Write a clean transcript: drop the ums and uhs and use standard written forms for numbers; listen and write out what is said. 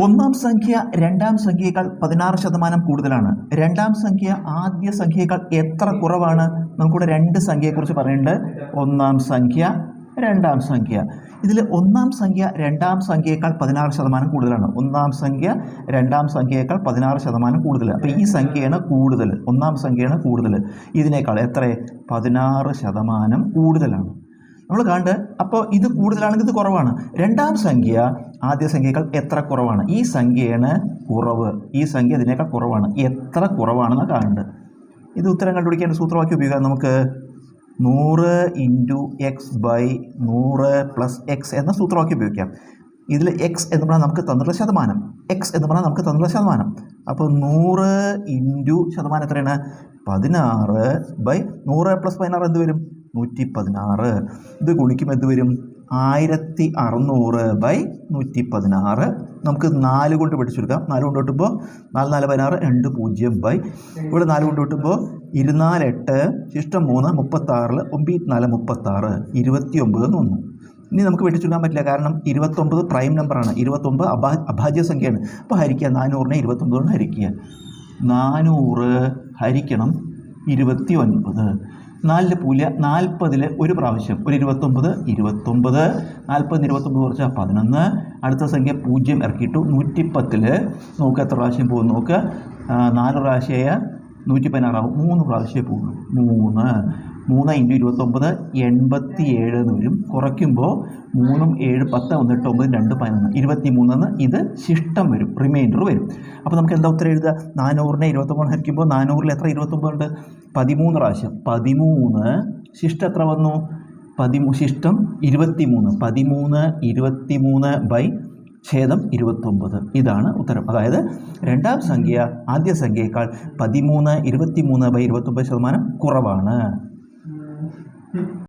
ഒന്നാം സംഖ്യ രണ്ടാം സംഖ്യയേക്കാൾ 16% കൂടുതലാണ്. രണ്ടാം സംഖ്യ ആദ്യ സംഖ്യയേക്കാൾ എത്ര കുറവാണ്? നമുക്കിവിടെ രണ്ട് സംഖ്യയെക്കുറിച്ച് പറയുന്നുണ്ട്. ഒന്നാം സംഖ്യ, രണ്ടാം സംഖ്യ. ഇതിൽ ഒന്നാം സംഖ്യ രണ്ടാം സംഖ്യയേക്കാൾ 16% കൂടുതലാണ്. ഒന്നാം സംഖ്യ രണ്ടാം സംഖ്യയേക്കാൾ 16% കൂടുതൽ. അപ്പോൾ ഈ സംഖ്യയാണ് കൂടുതൽ, ഒന്നാം സംഖ്യയാണ് കൂടുതൽ. ഇതിനേക്കാൾ എത്ര? 16% കൂടുതലാണ്. നമ്മൾ കണ്ട്. അപ്പോൾ ഇത് കൂടുതലാണെങ്കിൽ ഇത് കുറവാണ്. രണ്ടാം സംഖ്യ ആദ്യ സംഖ്യയേക്കാൾ എത്ര കുറവാണ്? ഈ സംഖ്യയാണ് കുറവ്, ഈ സംഖ്യ ഇതിനേക്കാൾ കുറവാണ്. എത്ര കുറവാണെന്ന് കാണുന്നുണ്ട്. ഇത് ഉത്തരം കണ്ടുപിടിക്കേണ്ട സൂത്രവാക്യം ഉപയോഗിക്കാം. നമുക്ക് 100 × x/100 + x എന്ന സൂത്രവാക്യം ഉപയോഗിക്കാം. ഇതിൽ എക്സ് എന്ന് പറഞ്ഞാൽ നമുക്ക് തന്നിട്ടുള്ള ശതമാനം, എക്സ് എന്ന് പറഞ്ഞാൽ നമുക്ക് തന്നിട്ടുള്ള ശതമാനം. അപ്പോൾ 100 × ശതമാനം എത്രയാണ്? 16/100 + 16 എന്ത് വരും? 116. ഇത് ഗുണിക്കുമ്പോൾ എന്ത് വരും? 1600/116. നമുക്ക് 4 കൊണ്ട് പിടിച്ചെടുക്കാം. 4 കൊണ്ട് കിട്ടുമ്പോൾ 4 4 16 2 0 ഇവിടെ 4 കൊണ്ട് കിട്ടുമ്പോൾ 24 8 ശിഷ്ടം 3 36 9 4 36 29 എന്ന് വന്നു. ഇനി നമുക്ക് വെട്ടിച്ചുടാൻ പറ്റില്ല, കാരണം 29 പ്രൈം നമ്പറാണ്. 29 അഭാജ്യ സംഖ്യയാണ്. അപ്പോൾ ഹരിക്കുക, 400നെ 29 കൊണ്ട് ഹരിക്കുക. 400 ഹരിക്കണം 29. 4 പൂല 40 ഒരു പ്രാവശ്യം, ഒരു 29 29. 40 29 കുറച്ചാൽ 11. അടുത്ത സംഖ്യ 0 ഇറക്കിയിട്ടു. 110 നോക്കുക എത്ര പ്രാവശ്യം പോകും നോക്കുക. 4 പ്രാവശ്യമായ 116 ആവും. 3 പ്രാവശ്യമേ പോകുള്ളൂ. 3 × 29 87 എന്ന് വരും. കുറയ്ക്കുമ്പോൾ 3 7 10 1 8 9 2 11 23 ഇത് ശിഷ്ടം വരും, റിമൈൻഡർ വരും. അപ്പോൾ നമുക്ക് എന്താ ഉത്തരം എഴുതുക? 400നെ 29 ഹരിക്കുമ്പോൾ 400ൽ എത്ര 29 ഉണ്ട്? 13 പ്രാവശ്യം. 13 ശിഷ്ടം എത്ര വന്നു? ശിഷ്ടം 23. 13 23/29. ഇതാണ് ഉത്തരം. അതായത് രണ്ടാം സംഖ്യ ആദ്യ സംഖ്യയേക്കാൾ 13 23/29% കുറവാണ്.